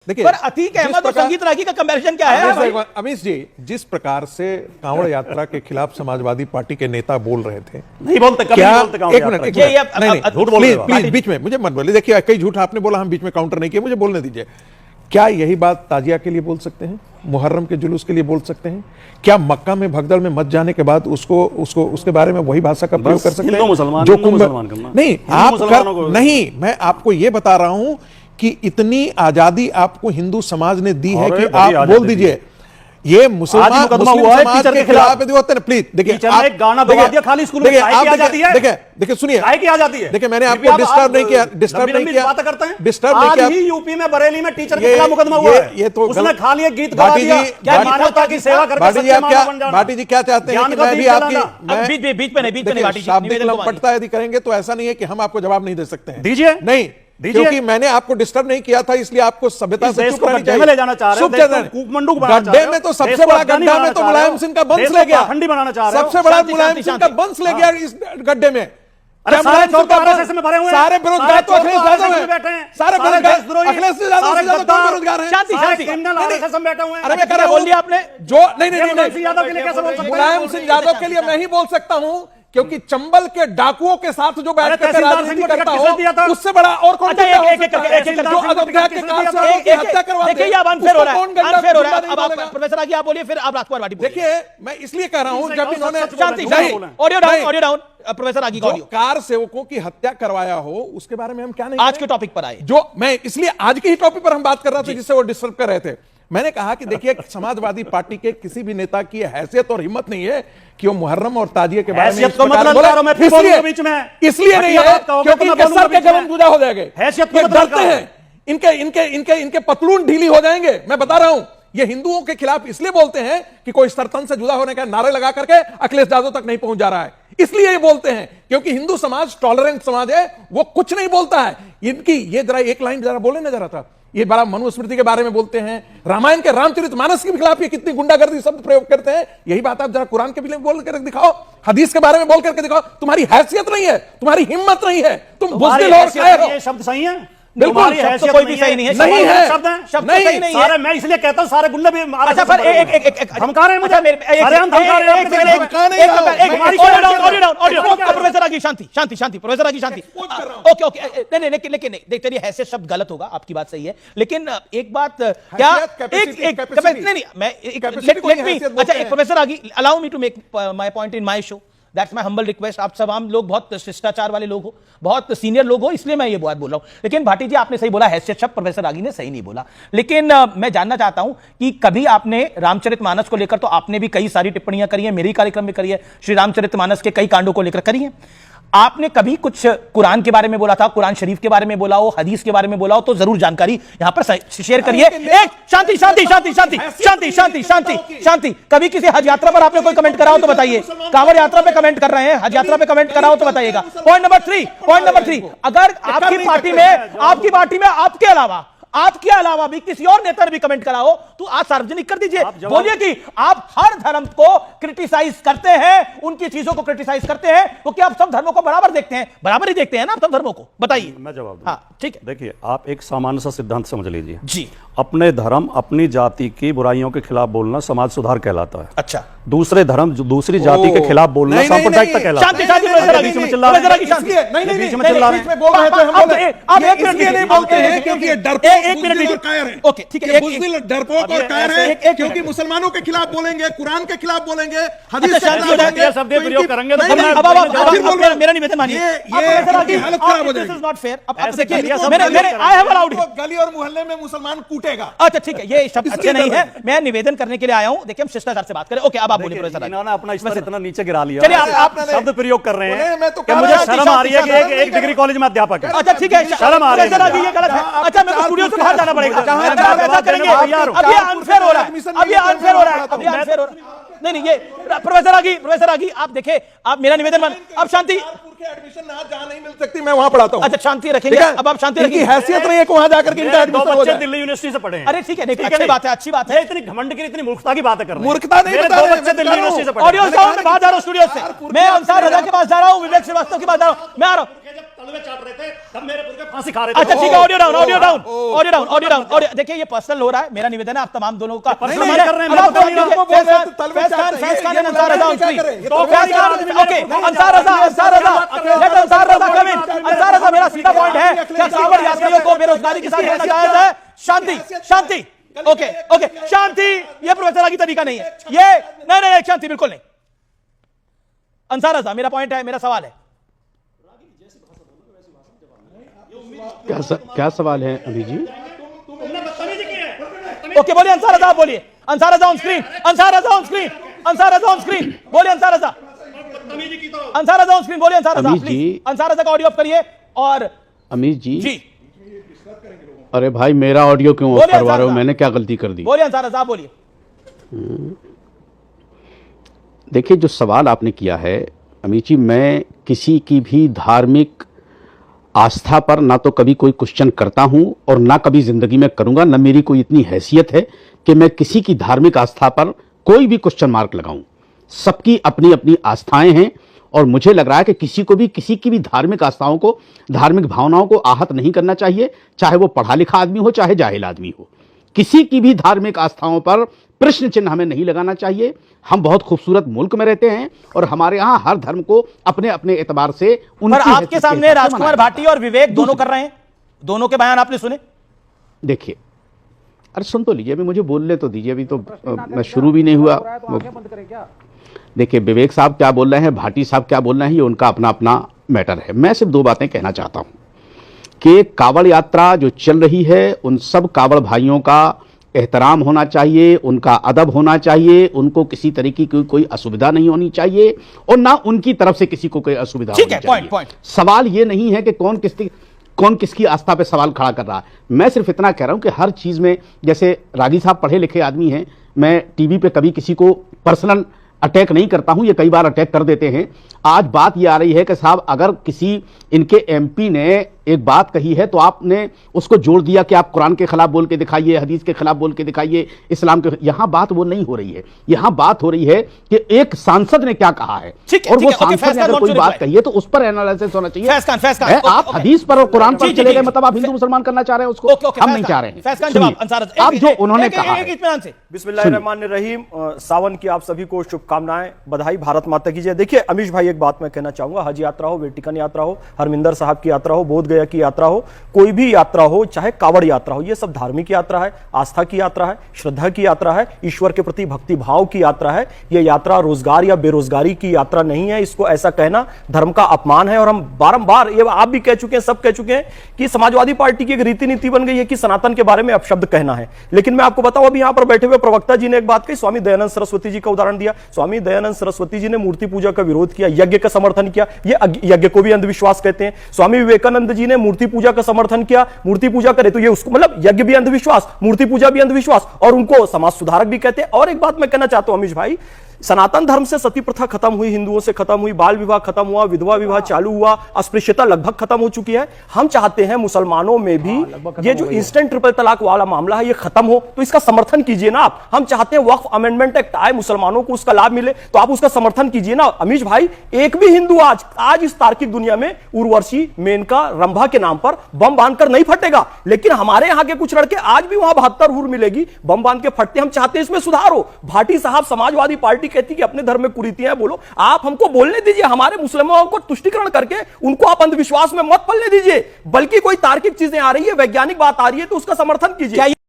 देखिए, पर अतीक अहमद और संगीत रागी का कंपैरिजन क्या है? अमीश जी, जिस प्रकार से कांवड़ यात्रा के खिलाफ समाजवादी पार्टी के नेता बोल रहे थे, नहीं बोलते, कभी क्या नहीं बोलते कांवड़ यात्रा। नहीं, झूठ बोल रहे हो। प्लीज बीच में मुझे मत बोलिए। देखिए, कई झूठ आपने बोला, हम बीच में काउंटर नहीं किए, मुझे बोलने दीजिए। क्या यही बात ताजिया के लिए बोल सकते हैं? मुहर्रम के जुलूस के लिए बोल सकते हैं? क्या मक्का में भगदड़ में मत जाने के बाद उसके बारे में वही भाषा का प्रयोग कर सकते हैं? जो नहीं, आप नहीं, मैं आपको यह बता रहा हूं कि इतनी आजादी आपको हिंदू समाज ने दी है कि आप बोल दीजिए ये मुसलमान हुआ है टीचर के खिलाफ। प्लीज देखिए, एक गाना बजा दिया खाली स्कूल में, चाय की आ जाती है। देखिए सुनिए, चाय की आ जाती है। देखिए, मैंने आपको डिस्टर्ब नहीं किया, डिस्टर्ब नहीं किया, बातें करते हैं। डिस्टर्ब नहीं किया। आज ही यूपी में बरेली में टीचर के खिलाफ मुकदमा हुआ है। ये तो उसने खाली एक गीत गा दिया, क्या मानवता की सेवा करके सच्चे मानव बन जाना। भाटी जी क्या चाहते हैं कि मैं भी आपकी बीच में नहीं, शाब्दिक लंपटता यदि करेंगे तो ऐसा नहीं है कि हम आपको जवाब नहीं दे सकते हैं। दीजिए नहीं, क्योंकि मैंने आपको डिस्टर्ब नहीं किया था, इसलिए आपको सभ्यता से चुप रहनी चाहिए। ले जाना चाह रहे हो, गड्ढे में तो सबसे बड़ा गड्ढा में तो मुलायम सिंह का वंश ले गया, ठंडी बनाना चाह रहे हो। सबसे बड़ा मुलायम सिंह का वंश ले गया इस गड्ढे में। सारे बेरोजगार तो अखिलेश यादव हैं, सारे बेरोजगार अखिलेश यादव बेरोजगार हैं। शांति अरे मैं कह रहा हूं आपने जो नहीं, मुलायम सिंह यादव के लिए मैं ही बोल सकता हूं, क्योंकि चंबल के डाकुओं के साथ जो बैठ कर राजनीति करता हो, उससे बड़ा और कौन देखिए, अब अनफेयर हो रहा है। अब आप प्रोफेसर आगे आप बोलिए, फिर आप राजकुमार भाटी। देखिए, मैं इसलिए कह रहा हूं, जब इन्होंने ऑडियो डाउन प्रोफेसर आगे जो कार सेवकों की हत्या करवाया हो, उसके बारे में हम क्या नहीं आज के टॉपिक पर आए, जो मैं इसलिए आज के ही टॉपिक पर हम बात कर रहे थे जिससे वो डिस्टर्ब कर रहे थे। मैंने कहा कि देखिए, समाजवादी पार्टी के किसी भी नेता की हैसियत और हिम्मत नहीं है कि वो मुहर्रम और ताजिए के बारे में इसलिए नहीं है क्योंकि इनके सर के गलन जुदा हो जाएंगे, डरते हैं, इनके पतलून ढीली हो जाएंगे। मैं बता रहा हूं, ये हिंदुओं के खिलाफ इसलिए बोलते हैं कि कोई सरतन से जुदा होने का नारे लगा करके अखिलेश यादव तक नहीं पहुंच जा रहा है, इसलिए ये बोलते हैं। क्योंकि हिंदू समाज टॉलरेंट समाज है, वो कुछ नहीं बोलता है। इनकी ये जरा एक लाइन जरा बोले ना जरा था, ये बड़ा मनुस्मृति के बारे में बोलते हैं, रामायण के रामचरितमानस के खिलाफ ये कितनी गुंडागर्दी शब्द प्रयोग करते हैं। यही बात आप जरा कुरान के भी बोल करके दिखाओ, हदीस के बारे में बोल करके दिखाओ। तुम्हारी हैसियत नहीं है, तुम्हारी हिम्मत नहीं है, तुम बुज़दिल और कायर हो। ये शब्द सही है? बिल्कुल, शब्द कोई भी सही नहीं है। नहीं है, शब्द सही नहीं है। सारे मैं इसलिए कहता हूं, सारे गुंडे भी अच्छा, पर एक धमका रहे हैं मुझे। प्रोफेसर आगे शांति, प्रोफेसर आगे शांति। ओके, नहीं, लेकिन देख, तेरी हैसियत शब्द गलत होगा, आपकी बात सही है, लेकिन एक बात क्या, नहीं, मैं अच्छा, एक प्रोफेसर आगे, allow me to make my point in my show, that's my humble request. आप सब आम लोग बहुत शिष्टाचार वाले लोग हो, बहुत सीनियर लोग हो, इसलिए मैं ये बात बोल रहा हूं। लेकिन भाटी जी, आपने सही बोला, हैसियत शब्द प्रोफेसर आगी ने सही नहीं बोला। लेकिन मैं जानना चाहता हूं कि कभी आपने रामचरितमानस को लेकर, तो आपने भी कई सारी टिप्पणियां करी है, मेरी कार्यक्रम में करी है, श्री रामचरितमानस के कई कांडों को लेकर करी है। आपने कभी कुछ कुरान के बारे में बोला था, कुरान शरीफ के बारे में बोला हो, हदीस के बारे में बोला हो, तो जरूर जानकारी यहां पर शेयर करिए। एक शांति। कभी किसी हज यात्रा पर आपने कोई कमेंट करा हो तो बताइए। कांवड़ यात्रा पे कमेंट कर रहे हैं, हज यात्रा पे कमेंट करा हो तो बताइएगा। पॉइंट नंबर 3, अगर आपकी पार्टी में आपके अलावा भी किसी और नेता ने भी कमेंट करा हो तो आज सार्वजनिक कर दीजिए, बोलिए कि आप हर धर्म को क्रिटिसाइज करते हैं, उनकी चीजों को क्रिटिसाइज करते हैं, तो क्या आप सब धर्मों को बराबर देखते हैं? बराबर ही देखते हैं ना आप सब धर्मों को? बताइए। मैं जवाब दूं। हाँ, ठीक है। देखिए, आप एक सामान्य सा सिद्धांत समझ लीजिए जी, अपने धर्म, अपनी जाति की बुराइयों के खिलाफ बोलना समाज सुधार कहलाता है। अच्छा, दूसरे धर्म, दूसरी जाति के खिलाफ बोलना सांप्रदायिकता कहलाता है। बीच में चिल्ला रहे हैं। ओके, ठीक है, डरपोक और कायर है, क्योंकि मुसलमानों के खिलाफ बोलेंगे, कुरान के खिलाफ बोलेंगे, हदीस के खिलाफ शब्द प्रयोग करेंगे तो मेरा निवेदन मानिए, हालत खराब हो जाएगी। Not fair. अब देखिए, आई हैव अलाउड गली और मोहल्ले में मुसलमान कूटेगा। अच्छा, ठीक है, ये शब्द अच्छे नहीं है, मैं निवेदन करने के लिए आया हूं। देखिए, हम शिष्टाचार से बात करें। ओके, अब आप बोलिए प्रोफेसर। इन्होंने अपना स्तर इतना नीचे गिरा लिया। चलिए, आप शब्द प्रयोग कर रहे हैं, मैं मुझे शर्म आ रही है कि एक डिग्री कॉलेज में अध्यापक है। अच्छा, ठीक है, शर्म आ रही है। ये गलत है। अच्छा, मैं तो स्टूडियो से बाहर जाना पड़ेगा। अब ये अनफेयर हो रहा है। नहीं, ये प्रोफेसर आगी, आप देखें, आप मेरा निवेदन मान। अब शांति, एडमिशन जहां नहीं मिल सकती मैं वहां पढ़ाता हूं। अच्छा शांति रखेंगे, अब आप शांति रखिए। हैसियत नहीं है कि वहां जाकर के इनका एडमिशन हो जाए। दिल्ली यूनिवर्सिटी से पढ़े हैं। अरे ठीक है, अच्छी बात है, अच्छी बात है। इतनी घमंड की, इतनी मूर्खता की बात कर रहे हैं। मूर्खता नहीं बता रहे, मैं दिल्ली यूनिवर्सिटी से पढ़े। ऑडियो साउंड में बाहर जा रहा हूं स्टूडियो से, मैं अंसार रजा के पास जा रहा हूं, विवेक श्रीवास्तव के पास जा रहा हूं, मैं आ रहा हूं। तलवे चाट रहे थे तब मेरे पुर के फांसी खा रहे थे। अच्छा ठीक है, audio down, audio down, audio down, audio down, audio. देखिए ये पर्सनल हो रहा है, मेरा निवेदन है आप तमाम दोनों का। कर रहे हैं, मेरा सीधा पॉइंट है, क्या कांवड़ यात्रियों को बेरोजगारी के साथ जोड़ना जायज है? शांति, शांति, ओके ओके, शांति। ये प्रोफेसर आगे तरीका नहीं है, ये नहीं, शांति बिल्कुल नहीं। अंसार रजा, मेरा पॉइंट है, मेरा सवाल है। क्या सवाल है अभी जी? ओके बोलिए अंसार रजा, बोलिए Ansar Raza on screen, Ansar Raza on screen, Ansar Raza on screen, बोलिए अंसार रजा, अंसार रजा ऑन स्क्रीन, बोलिए अंसार रजा प्लीज, अंसार रजा का ऑडियो ऑफ करिए। और अमीर जी जी, अरे भाई मेरा ऑडियो क्यों ऑफ करवा रहे हो? मैंने क्या गलती कर दी? बोलिए अंसार रजा, बोलिए। देखिए जो सवाल आपने किया है अमीर जी, मैं किसी की भी धार्मिक आस्था पर ना तो कभी कोई क्वेश्चन करता हूं और ना कभी जिंदगी में करूंगा, ना मेरी कोई इतनी हैसियत है कि मैं किसी की धार्मिक आस्था पर कोई भी क्वेश्चन मार्क लगाऊं। सबकी अपनी अपनी आस्थाएं हैं और मुझे लग रहा है कि किसी को भी किसी की भी धार्मिक आस्थाओं को, धार्मिक भावनाओं को आहत नहीं करना चाहिए, चाहे वो पढ़ा लिखा आदमी हो चाहे जाहिल आदमी हो। किसी की भी धार्मिक आस्थाओं पर प्रश्न चिन्ह हमें नहीं लगाना चाहिए। हम बहुत खूबसूरत मुल्क में रहते हैं और हमारे यहाँ हर धर्म को अपने अपने एतबार से पर आपके सामने राजकुमार भाटी और विवेक दोनों कर रहे हैं, दोनों के बयान आपने सुने? देखिए, अरे सुन तो लीजिए, अभी मुझे बोलने तो दीजिए, अभी तो मैं शुरू भी नहीं हुआ। देखिए विवेक साहब क्या बोल रहे हैं, भाटी साहब क्या बोल रहे हैं, ये उनका अपना अपना मैटर है। मैं सिर्फ दो बातें कहना चाहता हूं कि कांवड़ यात्रा जो चल रही है उन सब कांवड़ भाइयों का एहतराम होना चाहिए, उनका अदब होना चाहिए, उनको किसी तरीके की कोई असुविधा नहीं होनी चाहिए और ना उनकी तरफ से किसी को कोई असुविधा होनी चाहिए। पॉइंट। सवाल ये नहीं है कि कौन किसकी आस्था पे सवाल खड़ा कर रहा है। मैं सिर्फ इतना कह रहा हूं कि हर चीज में, जैसे रागी साहब पढ़े लिखे आदमी हैं, मैं टीवी पे कभी किसी को पर्सनल अटैक नहीं करता हूं, ये कई बार अटैक कर देते हैं। आज बात ये आ रही है कि साहब अगर किसी इनके एमपी ने एक बात कही है तो आपने उसको जोड़ दिया कि आप कुरान के खिलाफ बोल के दिखाइए, हदीस के खिलाफ बोल के दिखाइए, इस्लाम के। यहां बात वो नहीं हो रही है, यहां बात हो रही है कि एक सांसद ने क्या कहा है और वो सांसद ने अगर कोई बात कही है तो उस पर एनालिसिस होना चाहिए। आप हदीस पर और कुरान पर चले गए, मतलब आप हिंदू मुसलमान करना चाह रहे हैं उसको, हम नहीं चाह रहे हैं। अब जो उन्होंने कहा है, बिस्मिल्लाहिर्रहमानिर्रहीम, सावन की आप सभी को शुभकामनाएं, बधाई, भारत माता की जय। देखिए अमीश भाई, एक बात मैं कहना चाहूंगा, हज यात्रा हो, वेटिकन यात्रा हो, हरमिंदर साहब की यात्रा हो, बोध गया की यात्रा हो, कोई भी यात्रा हो, चाहे कांवड़ यात्रा हो, ये सब धार्मिक यात्रा है, आस्था की यात्रा है, श्रद्धा की यात्रा है, ईश्वर के प्रति भक्ति भाव की यात्रा है। ये यात्रा रोजगार या बेरोजगारी की यात्रा नहीं है। इसको ऐसा कहना धर्म का अपमान है। और हम बारंबार, ये आप भी कह चुके हैं, सब कह चुके हैं कि समाजवादी पार्टी की एक रीति नीति बन गई है कि सनातन के बारे में अपशब्द कहना है। लेकिन मैं आपको बताऊं, अभी यहां पर बैठे हुए प्रवक्ता जी ने एक बात कही, स्वामी दयानंद सरस्वती जी का उदाहरण दिया। स्वामी दयानंद सरस्वती जी ने मूर्ति पूजा का विरोध किया, यज्ञ का समर्थन किया, ये यज्ञ को भी अंधविश्वास कहते हैं। स्वामी विवेकानंद जी ने मूर्ति पूजा का समर्थन किया, मूर्ति पूजा करे तो ये उसको, मतलब यज्ञ भी अंधविश्वास, मूर्ति पूजा भी अंधविश्वास, और उनको समाज सुधारक भी कहते हैं। और एक बात मैं कहना चाहता हूं अमीश भाई, सनातन धर्म से सती प्रथा खत्म हुई, हिंदुओं से खत्म हुई, बाल विवाह खत्म हुआ, विधवा विवाह चालू हुआ, अस्पृश्यता लगभग खत्म हो चुकी है। हम चाहते हैं मुसलमानों में भी ये जो इंस्टेंट ट्रिपल तलाक वाला मामला है ये खत्म हो, तो इसका समर्थन कीजिए ना आप। हम चाहते हैं वक्फ अमेंडमेंट एक्ट आए, मुसलमानों को उसका लाभ मिले, तो आप उसका समर्थन कीजिए ना अमीश भाई। एक भी हिंदू आज इस तार्किक दुनिया में उर्वशी, मेनका, रंभा के नाम पर बम बांधकर नहीं फटेगा, लेकिन हमारे यहां के कुछ लड़के आज भी वहां 72 हूर मिलेगी, बम बांध के फटते। हम चाहते हैं इसमें सुधार हो। भाटी साहब, समाजवादी पार्टी कहती कि अपने धर्म में कुरीतियां बोलो, आप हमको बोलने दीजिए, हमारे मुसलमानों को तुष्टिकरण करके उनको आप अंधविश्वास में मत पलने दीजिए, बल्कि कोई तार्किक चीजें आ रही है, वैज्ञानिक बात आ रही है तो उसका समर्थन कीजिए।